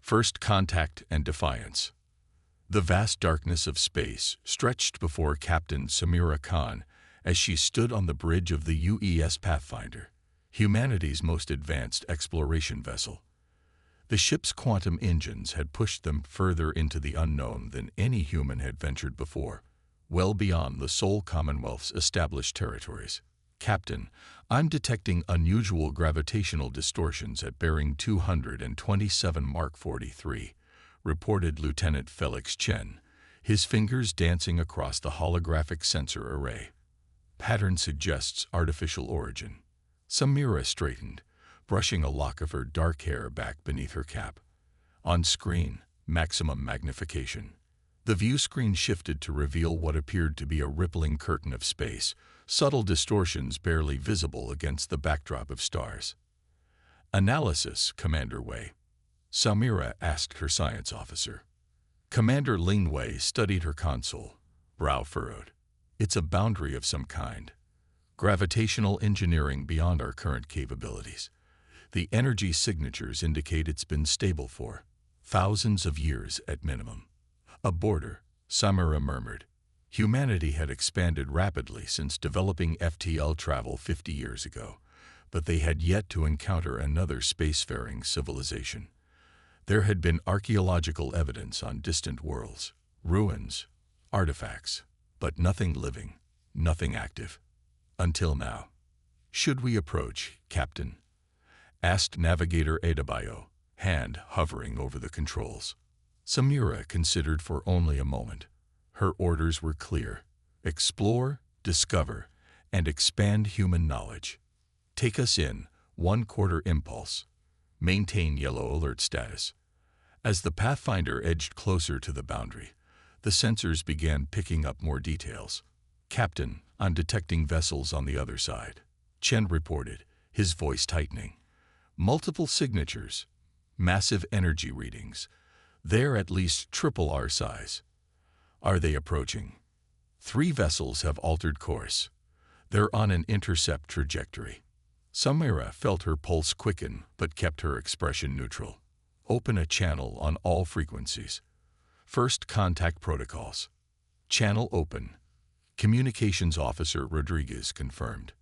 First contact and defiance. The vast darkness of space stretched before Captain Samira Khan as she stood on the bridge of the UES Pathfinder, humanity's most advanced exploration vessel. The ship's quantum engines had pushed them further into the unknown than any human had ventured before, well beyond the Sol Commonwealth's established territories. "Captain, I'm detecting unusual gravitational distortions at bearing 227 Mark 43, reported Lieutenant Felix Chen, his fingers dancing across the holographic sensor array. "Pattern suggests artificial origin." Samira straightened, brushing a lock of her dark hair back beneath her cap. On screen, maximum magnification. The view screen shifted to reveal what appeared to be a rippling curtain of space, subtle distortions barely visible against the backdrop of stars. "Analysis, Commander Wei," Samira asked her science officer. Commander Lin Wei studied her console, brow furrowed. "It's a boundary of some kind. Gravitational engineering beyond our current capabilities. The energy signatures indicate it's been stable for thousands of years at minimum." "A border," Samira murmured. Humanity had expanded rapidly since developing FTL travel 50 years ago, but they had yet to encounter another spacefaring civilization. There had been archaeological evidence on distant worlds, ruins, artifacts, but nothing living, nothing active. Until now. "Should we approach, Captain?" asked Navigator Adebayo, hand hovering over the controls. Samira considered for only a moment. Her orders were clear: explore, discover, and expand human knowledge. "Take us in, 1/4 impulse. Maintain yellow alert status." As the Pathfinder edged closer to the boundary, the sensors began picking up more details. "Captain, I'm detecting vessels on the other side," Chen reported, his voice tightening. "Multiple signatures, massive energy readings. They're at least triple our size." "Are they approaching?" "3 vessels have altered course. They're on an intercept trajectory." Samira felt her pulse quicken but kept her expression neutral. "Open a channel on all frequencies. First contact protocols." "Channel open," Communications Officer Rodriguez confirmed.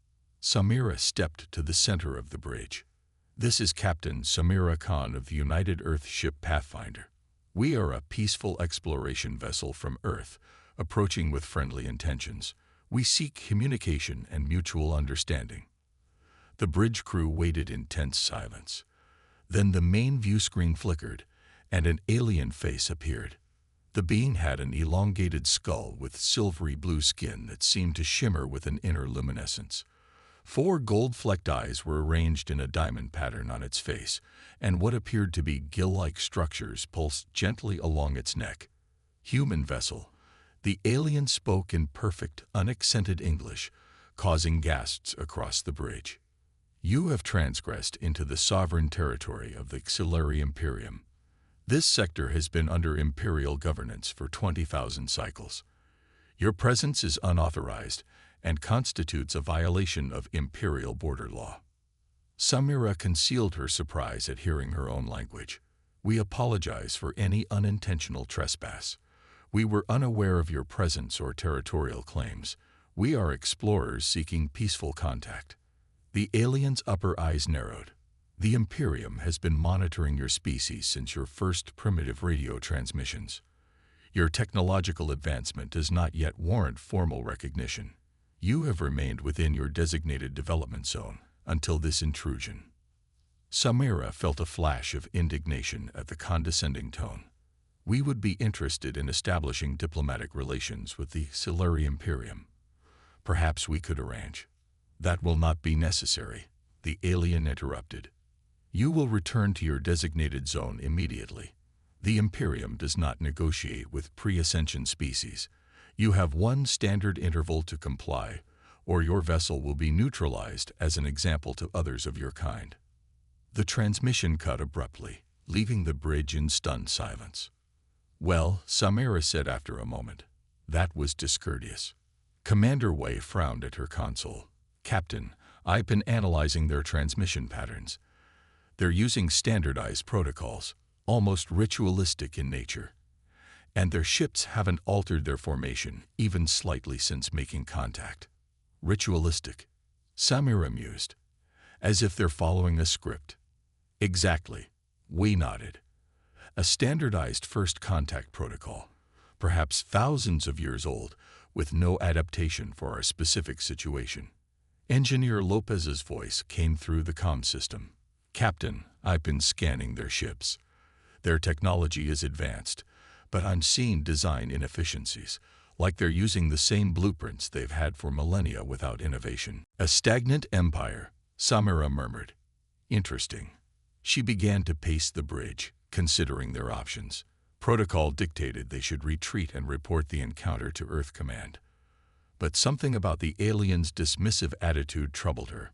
Samira stepped to the center of the bridge. "This is Captain Samira Khan of the United Earth ship Pathfinder. We are a peaceful exploration vessel from Earth, approaching with friendly intentions. We seek communication and mutual understanding." The bridge crew waited in tense silence. Then the main view screen flickered, and an alien face appeared. The being had an elongated skull with silvery blue skin that seemed to shimmer with an inner luminescence. 4 gold-flecked eyes were arranged in a diamond pattern on its face, and what appeared to be gill-like structures pulsed gently along its neck. "Human vessel." The alien spoke in perfect, unaccented English, causing gasps across the bridge. "You have transgressed into the sovereign territory of the Xilari Imperium. This sector has been under Imperial governance for 20,000 cycles. Your presence is unauthorized and constitutes a violation of Imperial border law." Samira concealed her surprise at hearing her own language. "We apologize for any unintentional trespass. We were unaware of your presence or territorial claims. We are explorers seeking peaceful contact." The alien's upper eyes narrowed. "The Imperium has been monitoring your species since your first primitive radio transmissions. Your technological advancement does not yet warrant formal recognition. You have remained within your designated development zone until this intrusion." Samira felt a flash of indignation at the condescending tone. "We would be interested in establishing diplomatic relations with the Xilari Imperium. Perhaps we could arrange." "That will not be necessary," the alien interrupted. "You will return to your designated zone immediately. The Imperium does not negotiate with pre-ascension species. You have 1 standard interval to comply, or your vessel will be neutralized as an example to others of your kind." The transmission cut abruptly, leaving the bridge in stunned silence. "Well," Samira said after a moment, "that was discourteous." Commander Wei frowned at her console. "Captain, I've been analyzing their transmission patterns. They're using standardized protocols, almost ritualistic in nature. And their ships haven't altered their formation even slightly since making contact. Ritualistic, Samira mused, as if they're following a script. Exactly, we nodded. A standardized first contact protocol, perhaps thousands of years old, with no adaptation for our specific situation. Engineer Lopez's voice came through the comm system. Captain, I've been scanning their ships. Their technology is advanced, but I'm seeing design inefficiencies, like they're using the same blueprints they've had for millennia without innovation. A stagnant empire, Samira murmured. Interesting. She began to pace the bridge, considering their options. Protocol dictated they should retreat and report the encounter to Earth Command. But something about the aliens' dismissive attitude troubled her.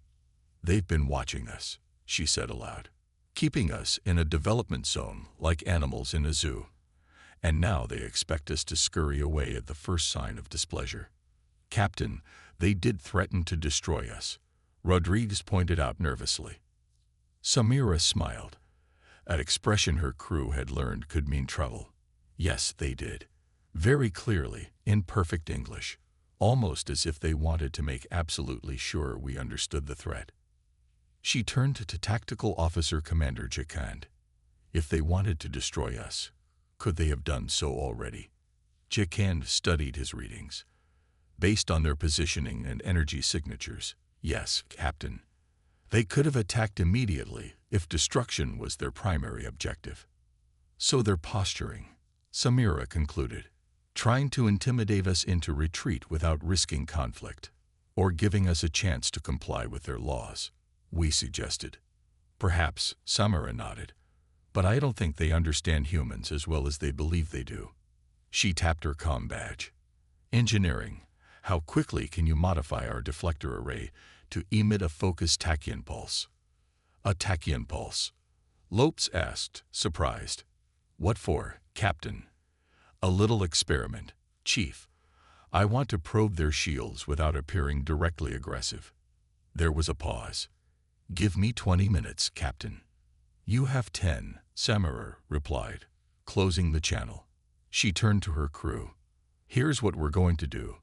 They've been watching us, she said aloud, keeping us in a development zone like animals in a zoo. And now they expect us to scurry away at the first sign of displeasure. Captain, they did threaten to destroy us, Rodriguez pointed out nervously. Samira smiled, an expression her crew had learned could mean trouble. Yes, they did. Very clearly, in perfect English, almost as if they wanted to make absolutely sure we understood the threat. She turned to Tactical Officer Commander Jacand. If they wanted to destroy us, could they have done so already? Jacand studied his readings. Based on their positioning and energy signatures, yes, Captain. They could have attacked immediately if destruction was their primary objective. So they're posturing, Samira concluded, trying to intimidate us into retreat without risking conflict, or giving us a chance to comply with their laws, we suggested. Perhaps, Samira nodded, but I don't think they understand humans as well as they believe they do. She tapped her comm badge. Engineering, how quickly can you modify our deflector array to emit a focused tachyon pulse? A tachyon pulse? Lopes asked, surprised. What for, Captain? A little experiment, Chief. I want to probe their shields without appearing directly aggressive. There was a pause. Give me 20 minutes, Captain. You have 10, Samira replied, closing the channel. She turned to her crew. Here's what we're going to do.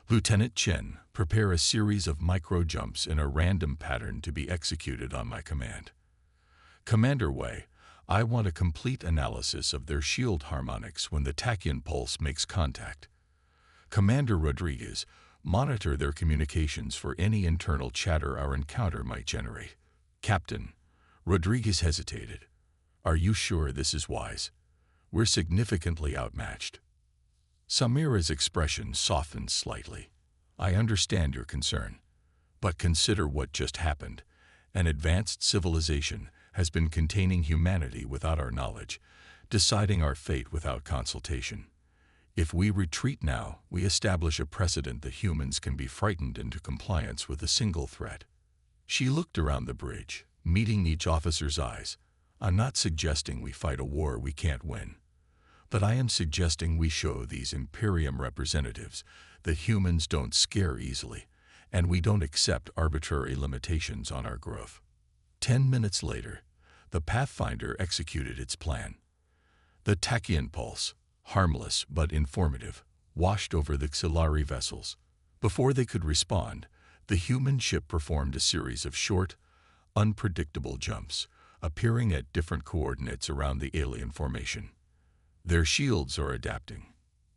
Lieutenant Chen, prepare a series of micro-jumps in a random pattern to be executed on my command. Commander Wei, I want a complete analysis of their shield harmonics when the tachyon pulse makes contact. Commander Rodriguez, monitor their communications for any internal chatter our encounter might generate. Captain, Rodriguez hesitated. Are you sure this is wise? We're significantly outmatched. Samira's expression softened slightly. I understand your concern, but consider what just happened. An advanced civilization has been containing humanity without our knowledge, deciding our fate without consultation. If we retreat now, we establish a precedent that humans can be frightened into compliance with a single threat. She looked around the bridge, meeting each officer's eyes. I'm not suggesting we fight a war we can't win. But I am suggesting we show these Imperium representatives that humans don't scare easily, and we don't accept arbitrary limitations on our growth. 10 minutes later, the Pathfinder executed its plan. The tachyon pulse, harmless but informative, washed over the Xilari vessels. Before they could respond, the human ship performed a series of short, unpredictable jumps, appearing at different coordinates around the alien formation. Their shields are adapting,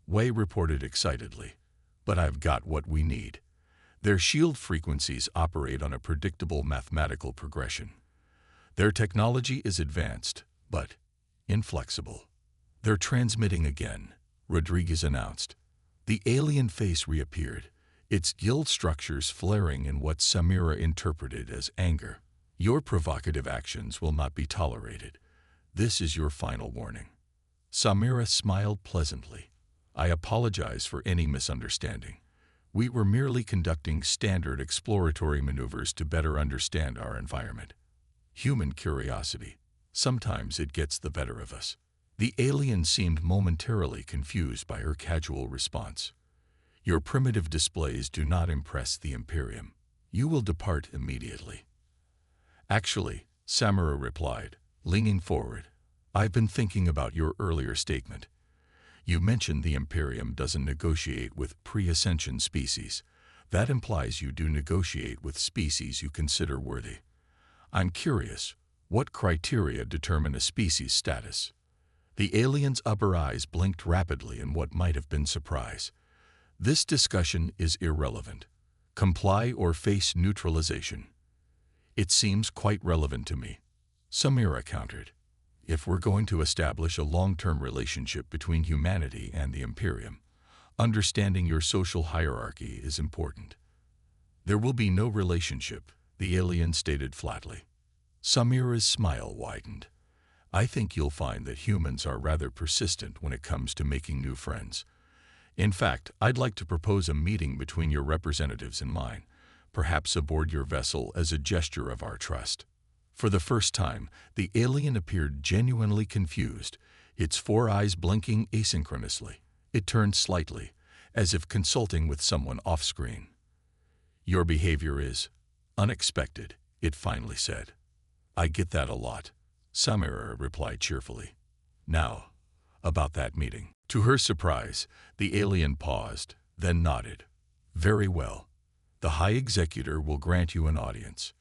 Wei reported excitedly. But I've got what we need. Their shield frequencies operate on a predictable mathematical progression. Their technology is advanced, but inflexible. They're transmitting again, Rodriguez announced. The alien face reappeared, its gill structures flaring in what Samira interpreted as anger. Your provocative actions will not be tolerated. This is your final warning. Samira smiled pleasantly. I apologize for any misunderstanding. We were merely conducting standard exploratory maneuvers to better understand our environment. Human curiosity. Sometimes it gets the better of us. The alien seemed momentarily confused by her casual response. Your primitive displays do not impress the Imperium. You will depart immediately. Actually, Samira replied, leaning forward, I've been thinking about your earlier statement. You mentioned the Imperium doesn't negotiate with pre-ascension species. That implies you do negotiate with species you consider worthy. I'm curious, what criteria determine a species' status? The alien's upper eyes blinked rapidly in what might have been surprise. This discussion is irrelevant. Comply or face neutralization. It seems quite relevant to me, Samira countered. If we're going to establish a long-term relationship between humanity and the Imperium, understanding your social hierarchy is important. There will be no relationship, the alien stated flatly. Samira's smile widened. I think you'll find that humans are rather persistent when it comes to making new friends. In fact, I'd like to propose a meeting between your representatives and mine, perhaps aboard your vessel as a gesture of our trust. For the first time, the alien appeared genuinely confused, its 4 eyes blinking asynchronously. It turned slightly, as if consulting with someone off-screen. Your behavior is unexpected, it finally said. I get that a lot, Samira replied cheerfully. Now, about that meeting. To her surprise, the alien paused, then nodded. Very well. The High Executor will grant you an audience.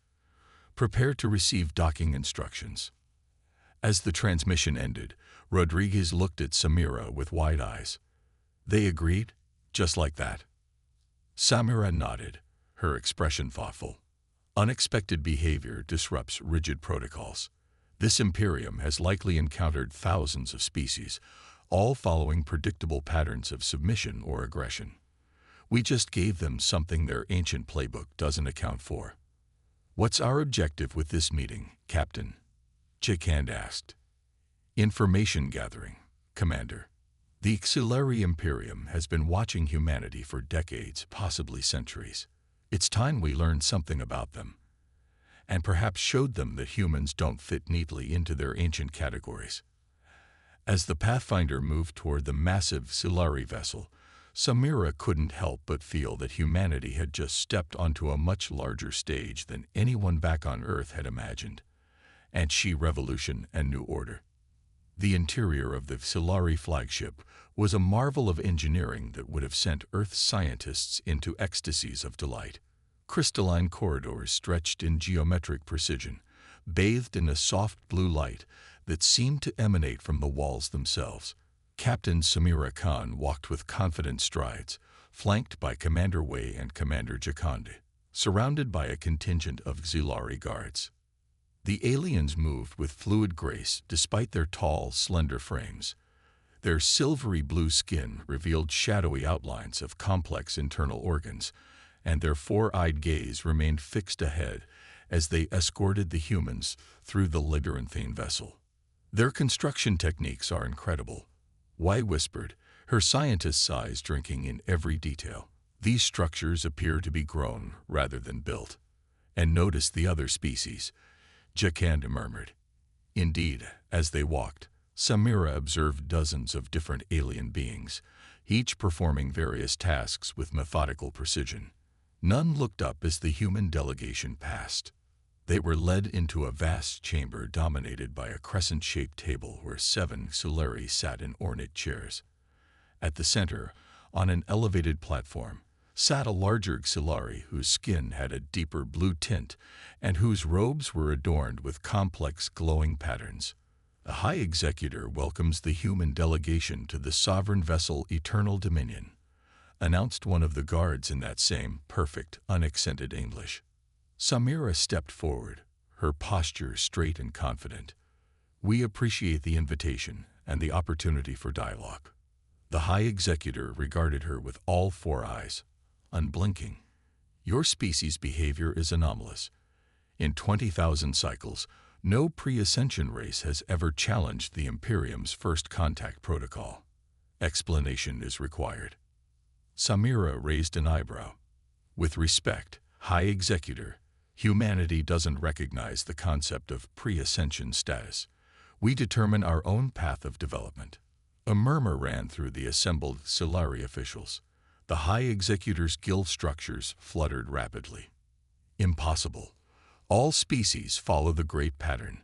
Prepare to receive docking instructions. As the transmission ended, Rodriguez looked at Samira with wide eyes. They agreed, just like that. Samira nodded, her expression thoughtful. Unexpected behavior disrupts rigid protocols. This Imperium has likely encountered thousands of species, all following predictable patterns of submission or aggression. We just gave them something their ancient playbook doesn't account for. What's our objective with this meeting, Captain? Chikand asked. Information gathering, Commander. The Xilari Imperium has been watching humanity for decades, possibly centuries. It's time we learned something about them, and perhaps showed them that humans don't fit neatly into their ancient categories. As the Pathfinder moved toward the massive Xilari vessel, Samira couldn't help but feel that humanity had just stepped onto a much larger stage than anyone back on Earth had imagined. And she revolution and new order. The interior of the Xilari flagship was a marvel of engineering that would have sent Earth scientists into ecstasies of delight. Crystalline corridors stretched in geometric precision, bathed in a soft blue light that seemed to emanate from the walls themselves. Captain Samira Khan walked with confident strides, flanked by Commander Wei and Commander Jakande, surrounded by a contingent of Xilari guards. The aliens moved with fluid grace despite their tall, slender frames. Their silvery blue skin revealed shadowy outlines of complex internal organs, and their 4-eyed gaze remained fixed ahead as they escorted the humans through the labyrinthine vessel. Their construction techniques are incredible, Wei whispered, her scientist's eyes drinking in every detail. These structures appear to be grown rather than built. And notice the other species, Jakande murmured. Indeed, as they walked, Samira observed dozens of different alien beings, each performing various tasks with methodical precision. None looked up as the human delegation passed. They were led into a vast chamber dominated by a crescent-shaped table where 7 Xilari sat in ornate chairs. At the center, on an elevated platform, sat a larger Xilari whose skin had a deeper blue tint and whose robes were adorned with complex glowing patterns. A High Executor welcomes the human delegation to the sovereign vessel Eternal Dominion, announced one of the guards in that same perfect, unaccented English. Samira stepped forward, her posture straight and confident. We appreciate the invitation and the opportunity for dialogue. The High Executor regarded her with all 4 eyes, unblinking. Your species' behavior is anomalous. In 20,000 cycles, no pre-ascension race has ever challenged the Imperium's first contact protocol. Explanation is required. Samira raised an eyebrow. With respect, High Executor, humanity doesn't recognize the concept of pre-ascension status. We determine our own path of development. A murmur ran through the assembled Xilari officials. The High Executor's guild structures fluttered rapidly. Impossible. All species follow the Great Pattern.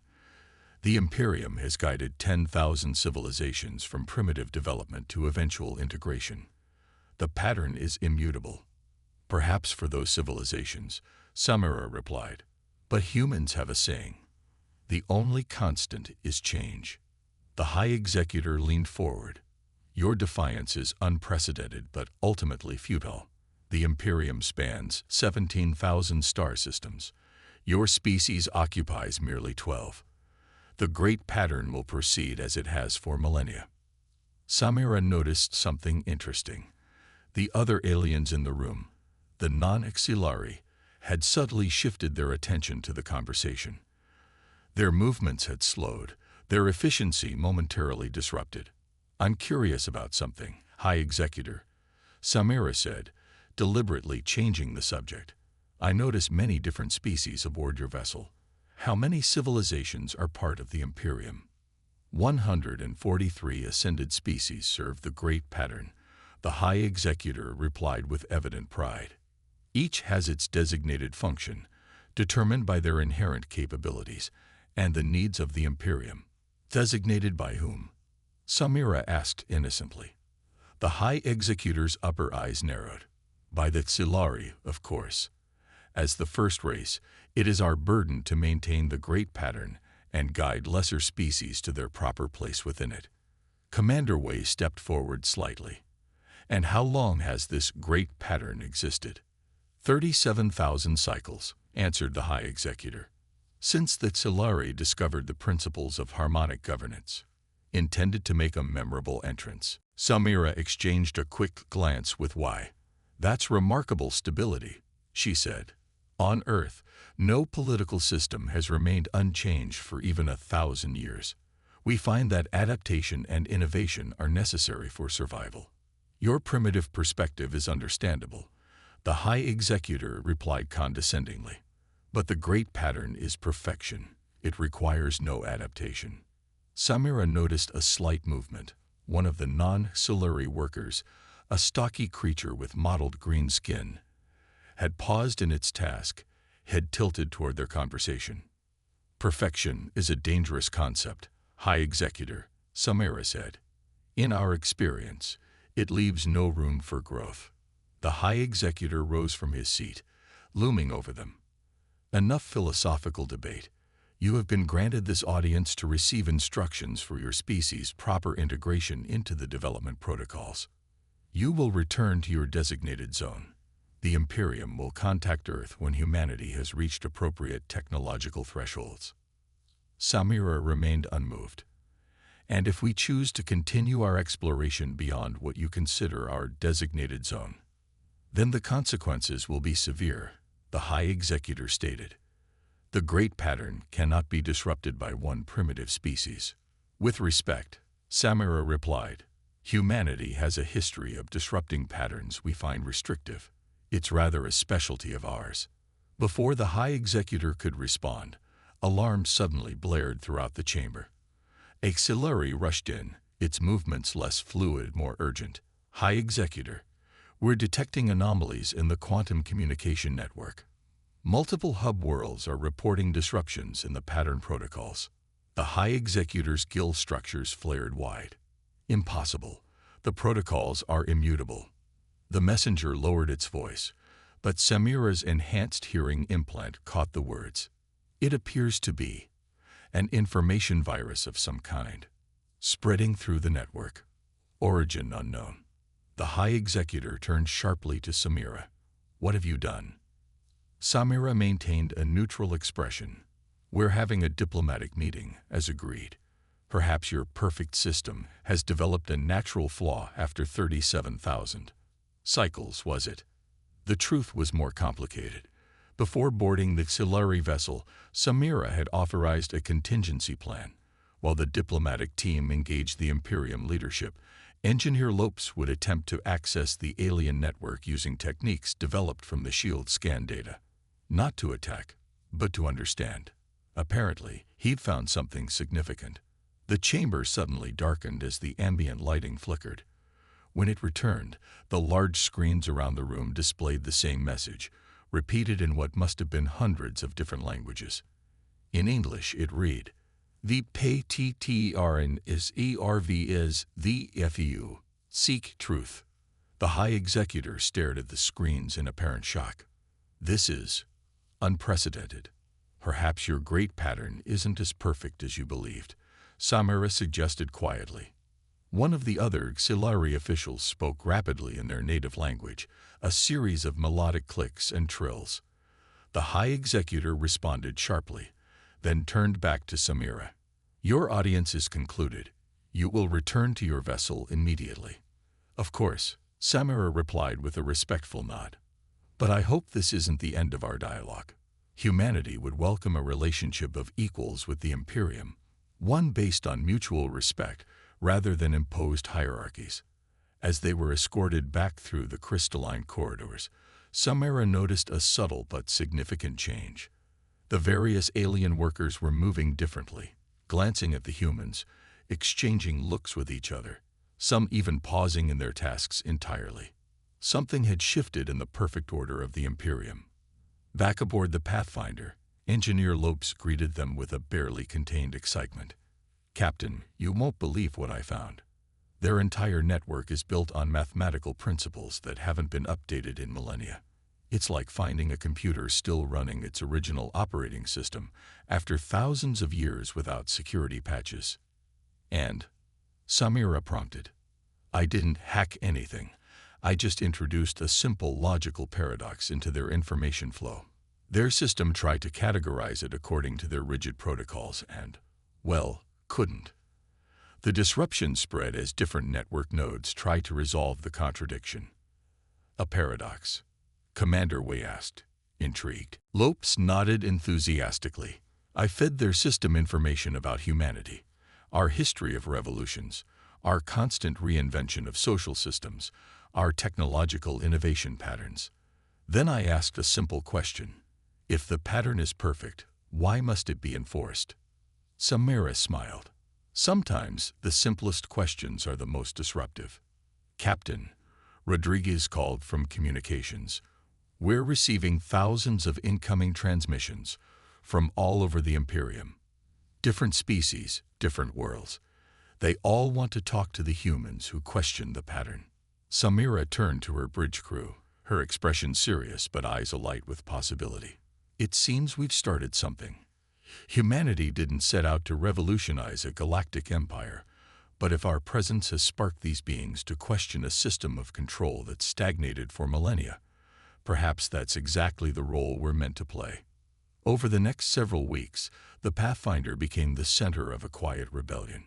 The Imperium has guided 10,000 civilizations from primitive development to eventual integration. The pattern is immutable. Perhaps for those civilizations, Samira replied. But humans have a saying. The only constant is change. The High Executor leaned forward. Your defiance is unprecedented but ultimately futile. The Imperium spans 17,000 star systems. Your species occupies merely 12. The great pattern will proceed as it has for millennia. Samira noticed something interesting. The other aliens in the room, the non-Exilari, had subtly shifted their attention to the conversation. Their movements had slowed, their efficiency momentarily disrupted. I'm curious about something, High Executor, Samira said, deliberately changing the subject. I notice many different species aboard your vessel. How many civilizations are part of the Imperium? 143 ascended species serve the great pattern, the High Executor replied with evident pride. Each has its designated function, determined by their inherent capabilities and the needs of the Imperium. Designated by whom? Samira asked innocently. The High Executor's upper eyes narrowed. By the Xilari, of course. As the first race, it is our burden to maintain the great pattern and guide lesser species to their proper place within it. Commander Wei stepped forward slightly. And how long has this great pattern existed? 37,000 cycles, answered the High Executor. Since the Xilari discovered the principles of harmonic governance, intended to make a memorable entrance. Samira exchanged a quick glance with Wei. That's remarkable stability, she said. On Earth, no political system has remained unchanged for even 1,000 years. We find that adaptation and innovation are necessary for survival. Your primitive perspective is understandable, the High Executor replied condescendingly. But the great pattern is perfection. It requires no adaptation. Samira noticed a slight movement. One of the non-Xilari workers, a stocky creature with mottled green skin, had paused in its task, head tilted toward their conversation. Perfection is a dangerous concept, High Executor, Samira said. In our experience, it leaves no room for growth. The High Executor rose from his seat, looming over them. Enough philosophical debate. You have been granted this audience to receive instructions for your species' proper integration into the development protocols. You will return to your designated zone. The Imperium will contact Earth when humanity has reached appropriate technological thresholds. Samira remained unmoved. And if we choose to continue our exploration beyond what you consider our designated zone, then the consequences will be severe, the High Executor stated. The great pattern cannot be disrupted by one primitive species. With respect, Samira replied, humanity has a history of disrupting patterns we find restrictive. It's rather a specialty of ours. Before the High Executor could respond, alarms suddenly blared throughout the chamber. A Xilari rushed in, its movements less fluid, more urgent. High Executor, we're detecting anomalies in the quantum communication network. Multiple hub worlds are reporting disruptions in the pattern protocols. The High Executor's gill structures flared wide. Impossible. The protocols are immutable. The messenger lowered its voice, but Samira's enhanced hearing implant caught the words. It appears to be an information virus of some kind, spreading through the network. Origin unknown. The High Executor turned sharply to Samira. What have you done? Samira maintained a neutral expression. We're having a diplomatic meeting, as agreed. Perhaps your perfect system has developed a natural flaw after 37,000 cycles, was it? The truth was more complicated. Before boarding the Xilari vessel, Samira had authorized a contingency plan. While the diplomatic team engaged the Imperium leadership, Engineer Lopes would attempt to access the alien network using techniques developed from the shield scan data. Not to attack, but to understand. Apparently, he'd found something significant. The chamber suddenly darkened as the ambient lighting flickered. When it returned, the large screens around the room displayed the same message, repeated in what must have been hundreds of different languages. In English, it read, The PTTRN is ERV is the FEU. Seek truth. The high executor stared at the screens in apparent shock. This is unprecedented. Perhaps your great pattern isn't as perfect as you believed, Samira suggested quietly. One of the other auxiliary officials spoke rapidly in their native language, a series of melodic clicks and trills. The high executor responded sharply, then turned back to Samira. Your audience is concluded. You will return to your vessel immediately. Of course, Samira replied with a respectful nod. But I hope this isn't the end of our dialogue. Humanity would welcome a relationship of equals with the Imperium, one based on mutual respect rather than imposed hierarchies. As they were escorted back through the crystalline corridors, Samira noticed a subtle but significant change. The various alien workers were moving differently, glancing at the humans, exchanging looks with each other, some even pausing in their tasks entirely. Something had shifted in the perfect order of the Imperium. Back aboard the Pathfinder, Engineer Lopes greeted them with a barely contained excitement. Captain, you won't believe what I found. Their entire network is built on mathematical principles that haven't been updated in millennia. It's like finding a computer still running its original operating system after thousands of years without security patches. And, Samira prompted, I didn't hack anything. I just introduced a simple logical paradox into their information flow. Their system tried to categorize it according to their rigid protocols and, well, couldn't. The disruption spread as different network nodes tried to resolve the contradiction. A paradox? Commander Wei asked, intrigued. Lopes nodded enthusiastically. I fed their system information about humanity, our history of revolutions, our constant reinvention of social systems, our technological innovation patterns. Then I asked a simple question. If the pattern is perfect, why must it be enforced? Samira smiled. Sometimes the simplest questions are the most disruptive. Captain, Rodriguez called from communications. We're receiving thousands of incoming transmissions from all over the Imperium. Different species, different worlds. They all want to talk to the humans who question the pattern. Samira turned to her bridge crew, her expression serious but eyes alight with possibility. It seems we've started something. Humanity didn't set out to revolutionize a galactic empire, but if our presence has sparked these beings to question a system of control that stagnated for millennia, perhaps that's exactly the role we're meant to play. Over the next several weeks, the Pathfinder became the center of a quiet rebellion.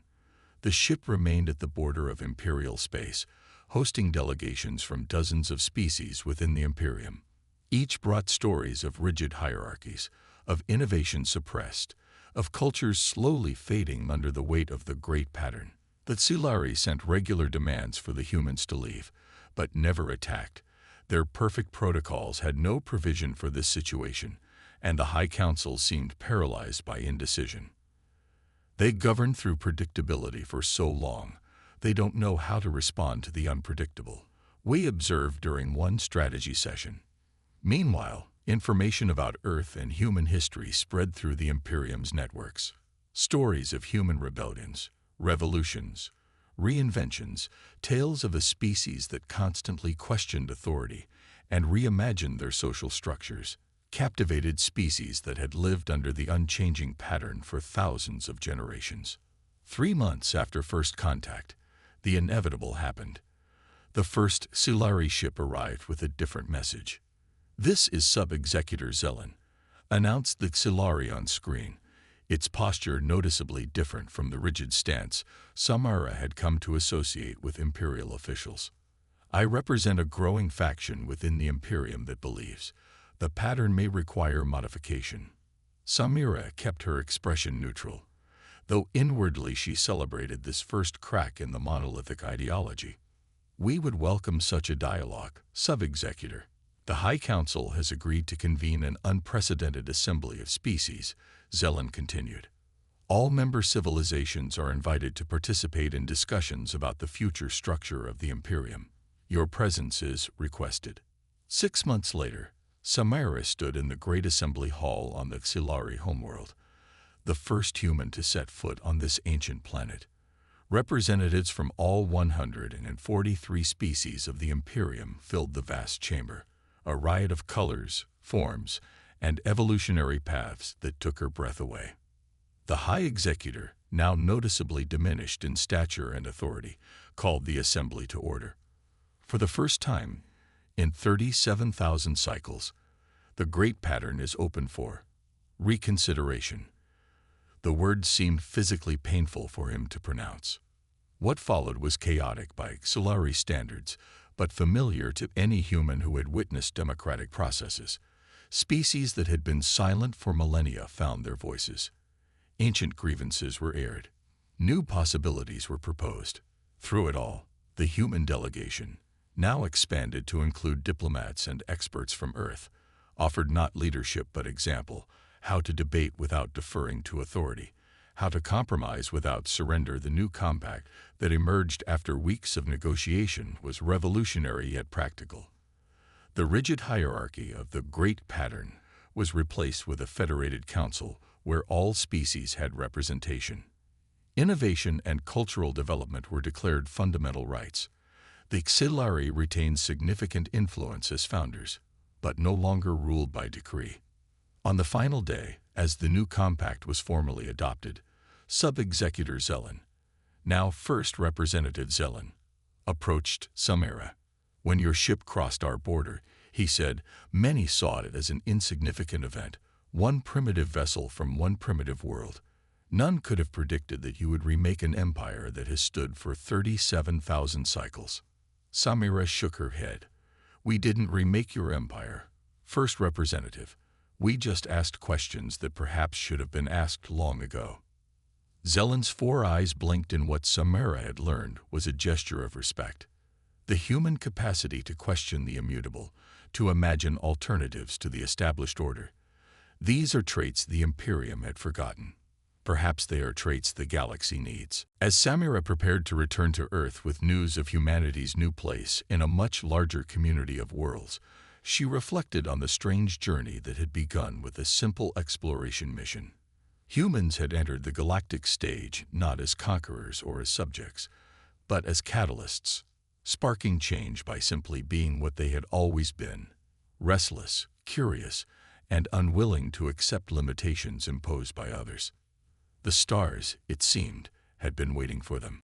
The ship remained at the border of Imperial space, hosting delegations from dozens of species within the Imperium. Each brought stories of rigid hierarchies, of innovation suppressed, of cultures slowly fading under the weight of the Great Pattern. The Tsulari sent regular demands for the humans to leave, but never attacked. Their perfect protocols had no provision for this situation, and the High Council seemed paralyzed by indecision. They governed through predictability for so long, they don't know how to respond to the unpredictable, we observed during one strategy session. Meanwhile, information about Earth and human history spread through the Imperium's networks. Stories of human rebellions, revolutions, reinventions, tales of a species that constantly questioned authority and reimagined their social structures, captivated species that had lived under the unchanging pattern for thousands of generations. 3 months after first contact, the inevitable happened. The first Tsulari ship arrived with a different message. This is Sub-Executor Zelen, announced the Tsulari on screen, its posture noticeably different from the rigid stance Samira had come to associate with Imperial officials. I represent a growing faction within the Imperium that believes the pattern may require modification. Samira kept her expression neutral, though inwardly she celebrated this first crack in the monolithic ideology. We would welcome such a dialogue, Sub-Executor. The High Council has agreed to convene an unprecedented assembly of species, Zelen continued. All member civilizations are invited to participate in discussions about the future structure of the Imperium. Your presence is requested. 6 months later, Samira stood in the Great Assembly Hall on the Tsulari homeworld. the first human to set foot on this ancient planet. Representatives from all 143 species of the Imperium filled the vast chamber, a riot of colors, forms, and evolutionary paths that took her breath away. The High Executor, now noticeably diminished in stature and authority, called the assembly to order. For the first time, in 37,000 cycles, the great pattern is open for reconsideration. The word seemed physically painful for him to pronounce. What followed was chaotic by Solari standards, but familiar to any human who had witnessed democratic processes. Species that had been silent for millennia found their voices. Ancient grievances were aired. New possibilities were proposed. Through it all, the human delegation, now expanded to include diplomats and experts from Earth, offered not leadership but example, how to debate without deferring to authority, how to compromise without surrender. The new compact that emerged after weeks of negotiation was revolutionary yet practical. The rigid hierarchy of the Great Pattern was replaced with a federated council where all species had representation. Innovation and cultural development were declared fundamental rights. The Xilari retained significant influence as founders, but no longer ruled by decree. On the final day, as the new compact was formally adopted, Sub-Executor Zelen, now First Representative Zelen, approached Samara. When your ship crossed our border, he said, many saw it as an insignificant event, one primitive vessel from one primitive world. None could have predicted that you would remake an empire that has stood for 37,000 cycles. Samira shook her head. We didn't remake your empire, First Representative. We just asked questions that perhaps should have been asked long ago. Zelen's 4 eyes blinked in what Samira had learned was a gesture of respect. The human capacity to question the immutable, to imagine alternatives to the established order. These are traits the Imperium had forgotten. Perhaps they are traits the galaxy needs. As Samira prepared to return to Earth with news of humanity's new place in a much larger community of worlds, she reflected on the strange journey that had begun with a simple exploration mission. Humans had entered the galactic stage not as conquerors or as subjects, but as catalysts, sparking change by simply being what they had always been, restless, curious, and unwilling to accept limitations imposed by others. The stars, it seemed, had been waiting for them.